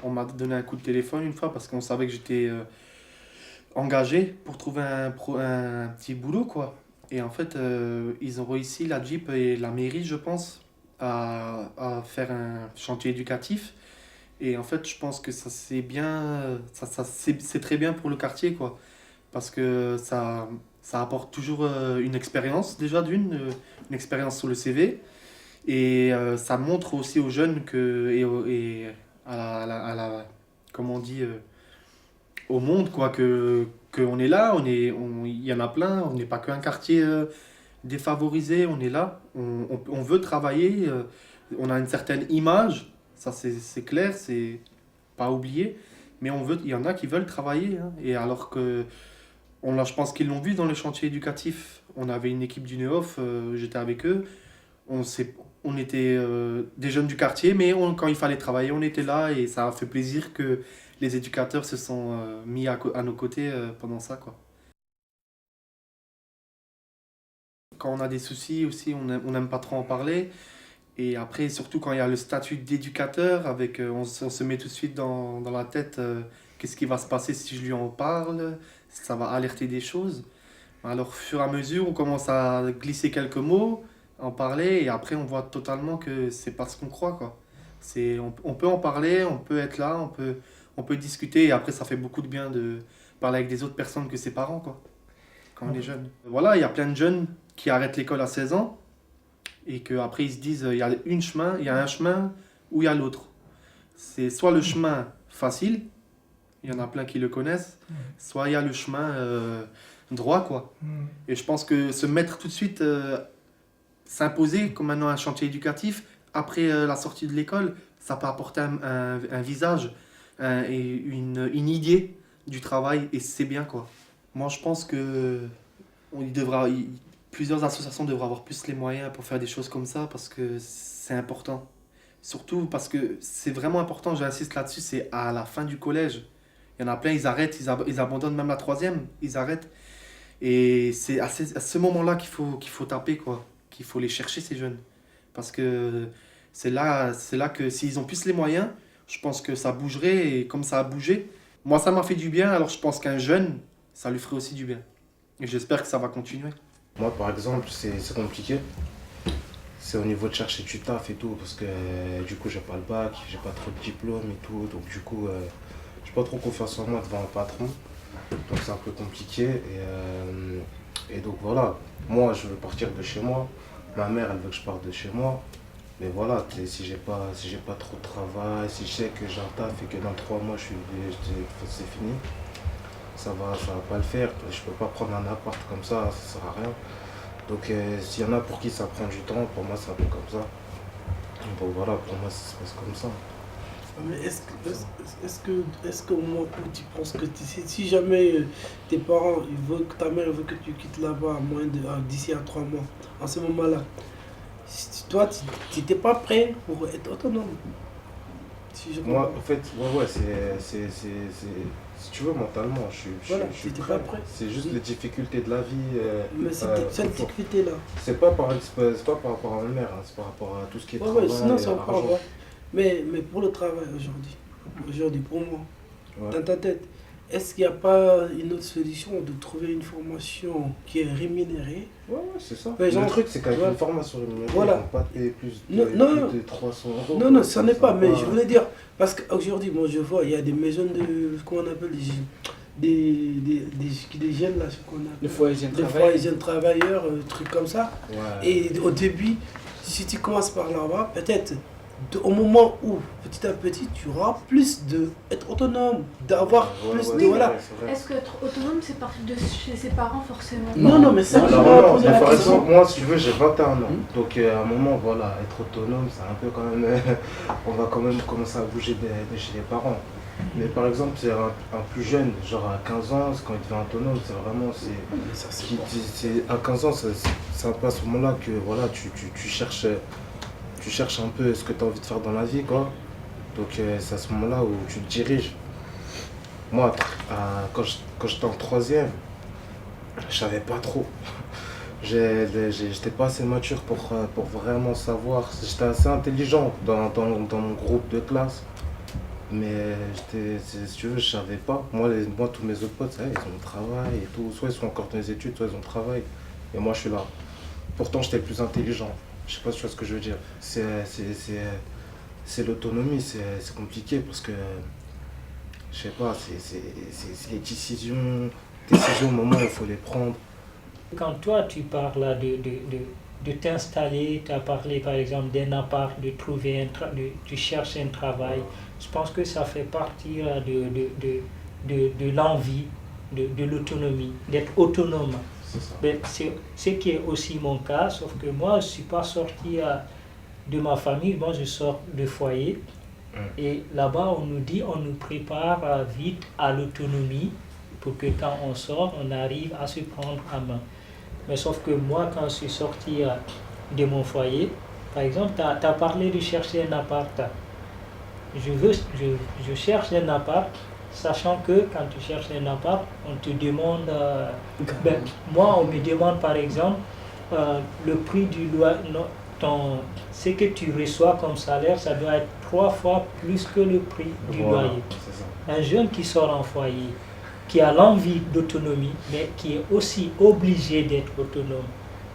On m'a donné un coup de téléphone une fois parce qu'on savait que j'étais engagé pour trouver un petit boulot, quoi. Et en fait, ils ont réussi, la Jeep et la mairie, je pense, à faire un chantier éducatif. Et en fait, je pense que ça c'est bien, c'est très bien pour le quartier, quoi. Parce que ça apporte toujours une expérience, déjà une expérience sur le CV. Et ça montre aussi aux jeunes et comment on dit, au monde, quoi, qu'on est là, il y en a plein, on n'est pas qu'un quartier défavorisé, on est là, on veut travailler, on a une certaine image, ça c'est clair, c'est pas oublié, mais il y en a qui veulent travailler, hein. Et alors que, je pense qu'ils l'ont vu dans le chantier éducatif, on avait une équipe du Neof, j'étais avec eux, on était des jeunes du quartier, mais quand il fallait travailler, on était là et ça a fait plaisir que les éducateurs se sont mis à nos côtés pendant ça, quoi. Quand on a des soucis aussi, on n'aime pas trop en parler. Et après, surtout quand il y a le statut d'éducateur, on se met tout de suite dans la tête qu'est-ce qui va se passer si je lui en parle, ça va alerter des choses. Alors, au fur et à mesure, on commence à glisser quelques mots, en parler, et après, on voit totalement que c'est pas ce qu'on croit, quoi. On peut en parler, on peut être là, on peut discuter, et après, ça fait beaucoup de bien de parler avec des autres personnes que ses parents, quoi, quand on est jeune. Voilà, il y a plein de jeunes qui arrêtent l'école à 16 ans, et qu'après, ils se disent, il y a un chemin ou il y a l'autre. C'est soit le chemin facile, il y en a plein qui le connaissent, soit il y a le chemin droit, quoi. Et je pense que se mettre tout de suite, s'imposer comme maintenant un chantier éducatif, après la sortie de l'école, ça peut apporter un visage et une idée du travail, et c'est bien, quoi. Moi, je pense que plusieurs associations devraient avoir plus les moyens pour faire des choses comme ça, parce que c'est important. Surtout parce que c'est vraiment important, j'insiste là-dessus, c'est à la fin du collège. Il y en a plein, ils arrêtent, ils abandonnent même la troisième, ils arrêtent. Et c'est à ce moment-là qu'il faut taper, quoi. Qu'il faut les chercher, ces jeunes. Parce que c'est là que s'ils ont plus les moyens, je pense que ça bougerait. Et comme ça a bougé, moi, ça m'a fait du bien. Alors, je pense qu'un jeune, ça lui ferait aussi du bien. Et j'espère que ça va continuer. Moi, par exemple, c'est compliqué. C'est au niveau de chercher du taf et tout, parce que du coup, j'ai pas le bac, j'ai pas trop de diplôme et tout. Donc, du coup, j'ai pas trop confiance en moi devant un patron. Donc, c'est un peu compliqué. Et donc, voilà. Moi, je veux partir de chez moi. Ma mère, elle veut que je parte de chez moi. Mais voilà, si j'ai pas trop de travail, si je sais que j'ai un taf et que dans 3 mois, c'est fini, ça va pas le faire. Je peux pas prendre un appart comme ça sert à rien. Donc s'il y en a pour qui ça prend du temps, pour moi c'est un peu comme ça. Donc voilà, pour moi ça se passe comme ça. Mais est-ce qu'au moment où tu penses que si jamais tes parents, ta mère veut que tu quittes là-bas d'ici à 3 mois, en ce moment-là, toi, tu n'étais pas prêt pour être autonome? Si je Moi, comprends. en fait, ouais, si tu veux, mentalement, Voilà, je tu suis n'étais pas prêt. prêt. C'est juste les difficultés de la vie. Mais cette difficulté-là. C'est pas par rapport à ma mère, hein, c'est par rapport à tout ce qui est Ouais, ouais, travail, sinon c'est encore argent. vrai. Mais pour le travail aujourd'hui, pour moi, Ouais. dans ta tête, est-ce qu'il n'y a pas une autre solution de trouver une formation qui est rémunérée? Ouais, c'est ça. Par Le exemple, truc, c'est qu'avec voilà. une formation rémunérée, ils Voilà. vont pas te payer Non, non, plus de 300 euros. non, Quoi. non, ça n'est Ça pas, va mais je pas. voulais dire, parce qu'aujourd'hui, moi je vois, il y a des maisons de, comment on appelle, des jeunes là, ce qu'on Le appelle, foyer jeune des travail. fois, jeunes travailleurs, trucs comme ça. Ouais. Et au début, si tu commences par là-bas, peut-être au moment où, petit à petit, tu auras plus de être autonome, d'avoir Ouais, plus ouais, de, c'est voilà. vrai, c'est vrai. Est-ce que être autonome, c'est partir de chez ses parents forcément? Non, non, mais ça, Non, je non, vais non, poser mais la par question. exemple, moi, si tu veux, j'ai 21 ans. Donc, à un moment, voilà, être autonome, c'est un peu quand même. On va quand même commencer à bouger de chez les parents. Mais par exemple, c'est un plus jeune, genre à 15 ans, quand il devient autonome, c'est vraiment. Mais ça, c'est bon. À 15 ans, c'est un peu à ce moment-là que voilà, tu cherches un peu ce que tu as envie de faire dans la vie, quoi. Donc, c'est à ce moment-là où tu te diriges. Moi, quand j'étais en troisième, je savais pas trop. J'étais pas assez mature pour vraiment savoir. J'étais assez intelligent dans mon groupe de classe. Mais si tu veux, je savais pas. Moi, tous mes autres potes, ça, ils ont le travail et tout. Soit ils sont encore dans les études, soit ils ont le travail. Et moi, je suis là. Pourtant, j'étais le plus intelligent. Je sais pas si tu vois ce que je veux dire. C'est l'autonomie, c'est compliqué parce que, je sais pas, c'est les décisions au moment où il faut les prendre. Quand toi, tu parles là de t'installer, tu as parlé par exemple d'un appart, de trouver tu cherches un travail, je pense que ça fait partie de l'envie, de l'autonomie, d'être autonome. C'est ça. Mais c'est ce qui est aussi mon cas, sauf que moi, je ne suis pas sorti de ma famille, moi je sors de foyer. Et là-bas, on nous prépare vite à l'autonomie pour que quand on sort, on arrive à se prendre à main. Mais sauf que moi, quand je suis sorti de mon foyer, par exemple, tu as parlé de chercher un appart. Je cherche un appart, sachant que quand tu cherches un appart, on te demande... moi, on me demande par exemple le prix du loyer. Ce que tu reçois comme salaire, ça doit être 3 fois plus que le prix du loyer. Un jeune qui sort en foyer, qui a l'envie d'autonomie, mais qui est aussi obligé d'être autonome,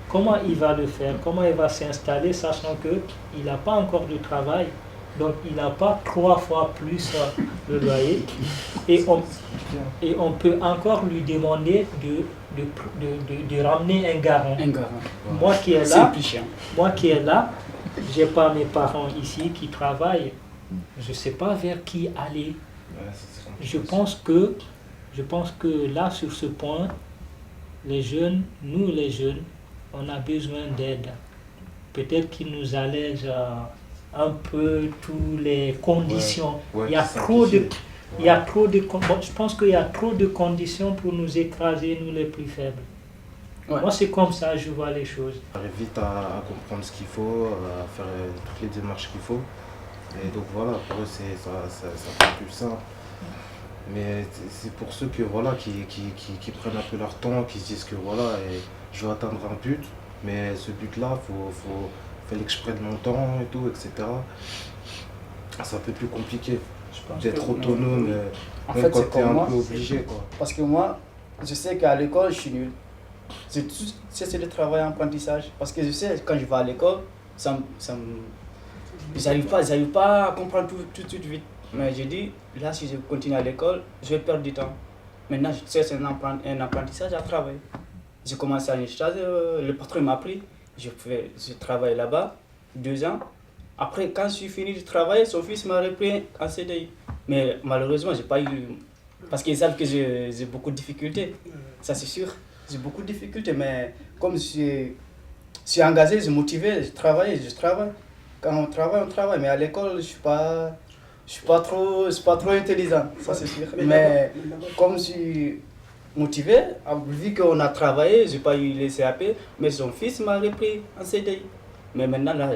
comment il va le faire? Comment il va s'installer, sachant qu'il n'a pas encore de travail, donc il n'a pas 3 fois plus le loyer, et on peut encore lui demander de ramener un garant. Moi qui est là, j'ai pas mes parents ici qui travaillent, je sais pas vers qui aller. Je pense que là, sur ce point, nous les jeunes, on a besoin d'aide. Peut-être qu'ils nous allègent un peu toutes les conditions. Il y a trop de je pense qu'il y a trop de conditions pour nous écraser, nous les plus faibles. Moi, c'est comme ça que je vois les choses. J'arrive vite à comprendre ce qu'il faut, à faire toutes les démarches qu'il faut. Et donc voilà, pour eux, ça paraît plus simple. Mais c'est pour ceux qui prennent un peu leur temps, qui se disent que voilà, je vais atteindre un but, mais ce but-là, il fallait que je prenne mon temps et tout, etc. C'est un peu plus compliqué d'être autonome, En même fait, quand c'est tu es comme un moi. peu obligé, quoi. Parce que moi, je sais qu'à l'école, je suis nul. C'est le travail en apprentissage. Parce que je sais, quand je vais à l'école, j'arrive pas à comprendre tout de suite vite. Mais je dis, là, si je continue à l'école, je vais perdre du temps. Maintenant, je sais, c'est un apprentissage à travailler. J'ai commencé à un stage, le patron m'a pris. Je travaille là-bas 2 ans. Après, quand je suis fini de travailler, son fils m'a repris en CDI. Mais malheureusement, j'ai pas eu... Parce qu'ils savent que j'ai beaucoup de difficultés. Ça, c'est sûr. J'ai beaucoup de difficultés, mais comme je suis engagé, je suis motivé, je travaille. Quand on travaille. Mais à l'école, je suis pas trop intelligent, ça c'est sûr. Mais comme je suis motivé, vu qu'on a travaillé, j'ai pas eu les CAP, mais son fils m'a repris en CDI. Mais maintenant, là,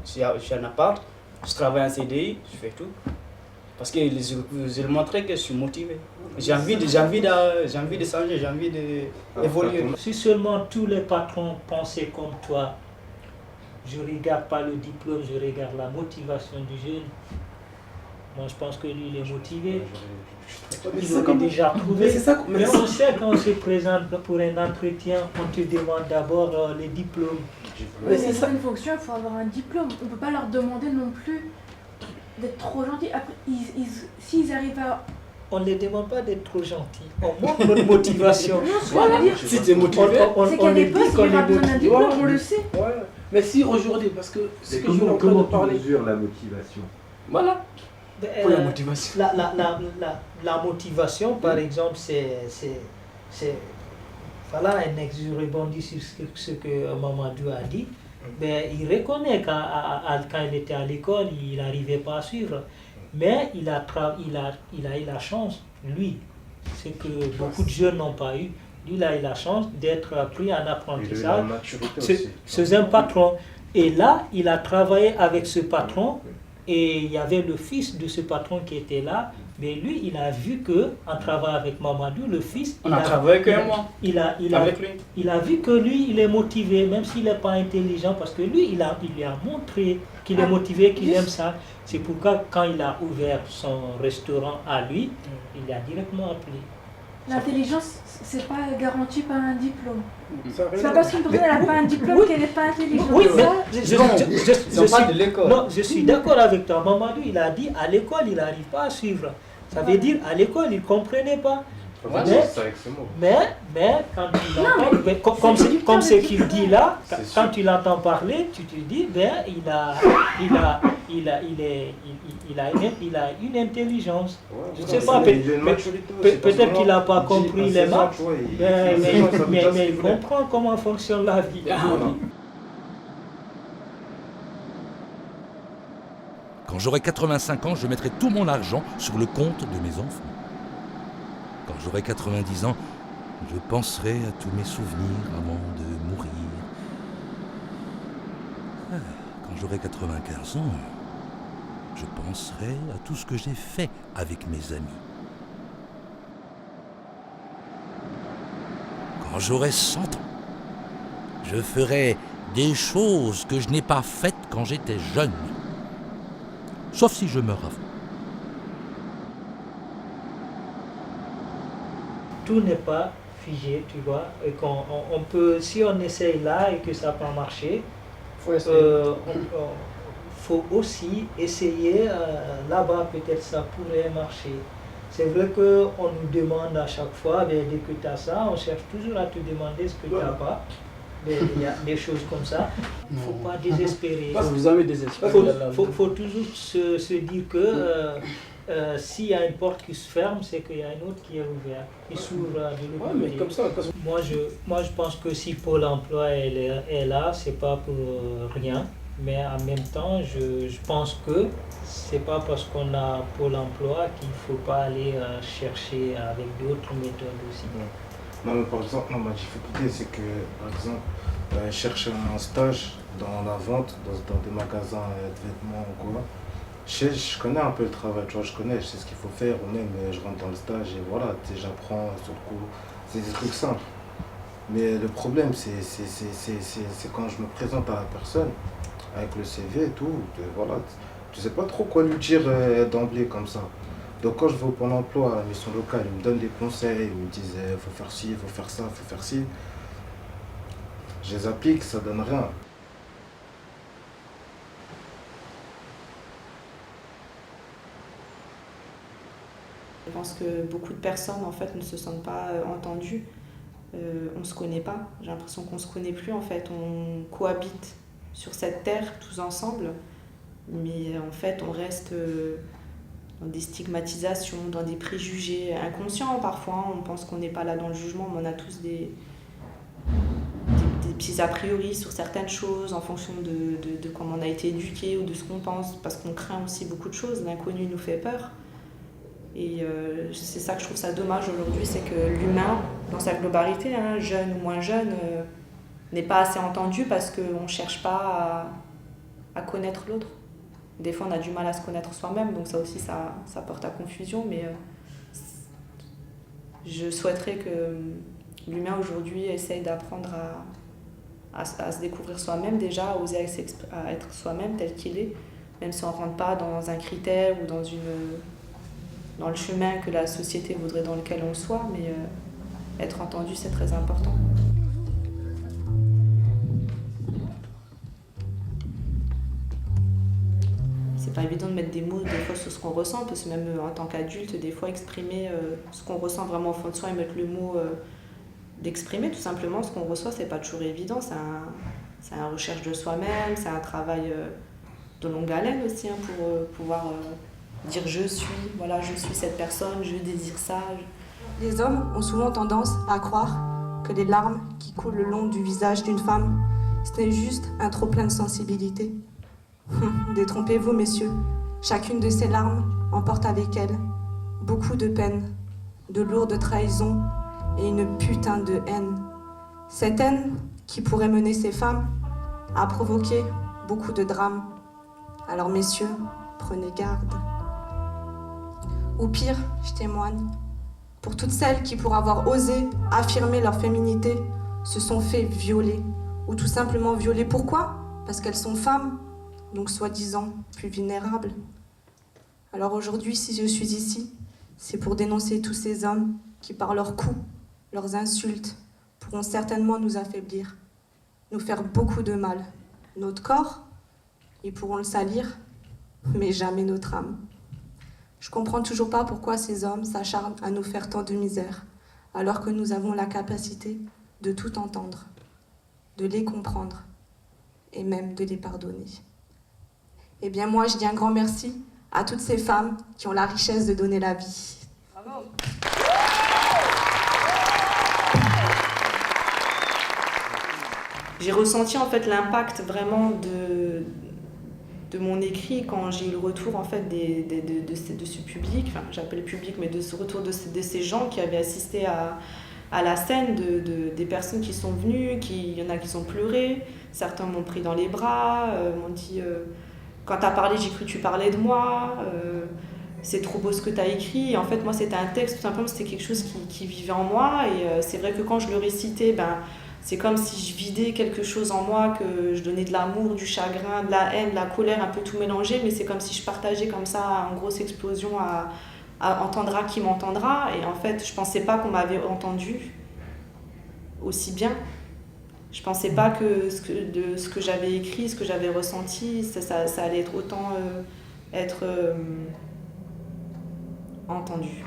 je suis en appart, je travaille en CDI, je fais tout. Parce que je montrais que je suis motivé. J'ai envie de changer, j'ai envie d'évoluer. Si seulement tous les patrons pensaient comme toi, je ne regarde pas le diplôme, je regarde la motivation du jeune. Moi, je pense que lui, il est motivé. Il aurait déjà trouvé. Mais on sait quand on se présente pour un entretien, on te demande d'abord les diplômes. Mais c'est ça, une fonction, il faut avoir un diplôme. On ne peut pas leur demander non plus d'être trop gentils. Après, s'ils arrivent à... On ne les demande pas d'être trop gentils. On montre notre motivation. Si tu es motivé, c'est qu'il y a des postes, il y aura besoin d'un diplôme, on le sait. ouais. Mais si aujourd'hui, parce que ce que je suis en train de Comment tu parler... mesures la motivation? Voilà. Pour la motivation. La motivation, par exemple, voilà un ex, je rebondis sur ce que Mamadou a dit. Ben, il reconnaît quand il était à l'école, il n'arrivait pas à suivre. Mais il a eu la chance, lui, ce que beaucoup de jeunes n'ont pas eu. Lui, il a eu la chance d'être pris en apprentissage chez un patron. Et là, il a travaillé avec ce patron Et il y avait le fils de ce patron qui était là, mais lui, il a vu que en travaillant avec Mamadou, le fils, On a travaillé qu'un mois avec lui. il a vu que lui, il est motivé, même s'il n'est pas intelligent, parce que lui, il lui a montré qu'il est motivé, qu'il aime ça. C'est pourquoi, quand il a ouvert son restaurant à lui, il a directement appelé. L'intelligence, c'est pas garanti par un diplôme. Ça C'est pas parce qu'une personne n'a pas un diplôme qu'elle n'est pas intelligente. Oui, mais je suis d'accord avec toi. Mamadou, il a dit à l'école, il n'arrive pas à suivre. Ça veut dire à l'école, il ne comprenait pas. Ouais, Mais- c'est avec ces mots. Mais quand tu l'entends, comme ce qu'il dit là, quand tu l'entends parler, tu te dis, ben, il a une intelligence. Ouais, Je ouais, sais pas, il y a une maturité aussi, parce que peut-être qu'il n'a moi, pas compris les maths, tu vois, mais il savait déjà ce il qu'il voulait. comprend comment fonctionne la vie. Voilà. Quand j'aurai 85 ans, je mettrai tout mon argent sur le compte de mes enfants. Quand j'aurai 90 ans, je penserai à tous mes souvenirs avant de mourir. Quand j'aurai 95 ans, je penserai à tout ce que j'ai fait avec mes amis. Quand j'aurai 100 ans, je ferai des choses que je n'ai pas faites quand j'étais jeune. Sauf si je meurs avant. Tout n'est pas figé, tu vois, et on peut, si on essaye là et que ça n'a pas marché, Faut essayer. faut aussi essayer là-bas, peut-être ça pourrait marcher. C'est vrai qu'on nous demande à chaque fois, mais dès que tu as ça, on cherche toujours à te demander ce que tu n'as pas. Mais il y a des choses comme ça. Il ne faut pas désespérer. Parce que vous avez des espoirs. Faut toujours se dire que s'il y a une porte qui se ferme, c'est qu'il y a une autre qui est ouverte, qui s'ouvre de l'autre Ouais, mais côté. comme ça, parce que Moi, je pense que si Pôle emploi est là, c'est pas pour rien. Mais en même temps, je pense que c'est pas parce qu'on a Pôle emploi qu'il faut pas aller chercher avec d'autres méthodes aussi. Non, mais par exemple, ma difficulté, c'est que, par exemple, chercher un stage dans la vente, dans des magasins de vêtements ou quoi, je connais un peu le travail, tu vois, je sais ce qu'il faut faire, ou même je rentre dans le stage et voilà, tu sais, j'apprends sur le coup, c'est des trucs simples. Mais le problème, c'est quand je me présente à la personne, avec le CV et tout, voilà, tu sais pas trop quoi lui dire d'emblée comme ça. Donc quand je vais au Pôle emploi, à la mission locale, ils me donnent des conseils, ils me disent il faut faire ci, il faut faire ça, il faut faire ci. Je les applique, ça donne rien. Je pense que beaucoup de personnes en fait ne se sentent pas entendues. On ne se connaît pas. J'ai l'impression qu'on ne se connaît plus en fait. On cohabite sur cette terre tous ensemble, mais en fait on reste dans des stigmatisations, dans des préjugés inconscients parfois. On pense qu'on n'est pas là dans le jugement, mais on a tous des petits a priori sur certaines choses en fonction de comment on a été éduqué ou de ce qu'on pense, parce qu'on craint aussi beaucoup de choses. L'inconnu nous fait peur. Et c'est ça que je trouve ça dommage aujourd'hui, c'est que l'humain, dans sa globalité, hein, jeune ou moins jeune, n'est pas assez entendu parce qu'on ne cherche pas à connaître l'autre. Des fois, on a du mal à se connaître soi-même, donc ça aussi, ça porte à confusion. Mais je souhaiterais que l'humain aujourd'hui essaye d'apprendre à se découvrir soi-même déjà, à oser à être soi-même tel qu'il est, même si on ne rentre pas dans un critère ou dans le chemin que la société voudrait dans lequel on soit, mais être entendu, c'est très important. C'est pas évident de mettre des mots des fois sur ce qu'on ressent, parce que même en tant qu'adulte, des fois exprimer ce qu'on ressent vraiment au fond de soi et mettre le mot d'exprimer tout simplement ce qu'on reçoit, c'est pas toujours évident. C'est une recherche de soi-même, c'est un travail de longue haleine aussi hein, pour pouvoir dire je suis cette personne, je désire ça. Les hommes ont souvent tendance à croire que les larmes qui coulent le long du visage d'une femme, c'est juste un trop-plein de sensibilité. Détrompez-vous, messieurs. Chacune de ces larmes emporte avec elle beaucoup de peine, de lourdes trahisons et une putain de haine. Cette haine qui pourrait mener ces femmes à provoquer beaucoup de drames. Alors, messieurs, prenez garde. Ou pire, je témoigne, pour toutes celles qui, pour avoir osé affirmer leur féminité, se sont fait violer, ou tout simplement violer. Pourquoi? Parce qu'elles sont femmes, donc soi-disant plus vulnérables. Alors aujourd'hui, si je suis ici, c'est pour dénoncer tous ces hommes qui, par leurs coups, leurs insultes, pourront certainement nous affaiblir, nous faire beaucoup de mal. Notre corps, ils pourront le salir, mais jamais notre âme. Je comprends toujours pas pourquoi ces hommes s'acharnent à nous faire tant de misère, alors que nous avons la capacité de tout entendre, de les comprendre et même de les pardonner. Eh bien moi, je dis un grand merci à toutes ces femmes qui ont la richesse de donner la vie. Bravo. J'ai ressenti en fait l'impact vraiment de mon écrit quand j'ai eu le retour en fait de ce public, enfin j'appelle public, mais de ce retour de ces gens qui avaient assisté à la scène, des personnes qui sont venues, il y en a qui ont pleuré, certains m'ont pris dans les bras, m'ont dit quand t'as parlé j'ai cru que tu parlais de moi, c'est trop beau ce que t'as écrit. Et en fait moi c'était un texte, tout simplement c'était quelque chose qui vivait en moi et c'est vrai que quand je le récitais, c'est comme si je vidais quelque chose en moi, que je donnais de l'amour, du chagrin, de la haine, de la colère, un peu tout mélangé, mais c'est comme si je partageais comme ça en grosse explosion à entendra qui m'entendra. Et en fait, je pensais pas qu'on m'avait entendu aussi bien. Je pensais pas que ce que j'avais écrit, ce que j'avais ressenti, ça allait être autant être entendu.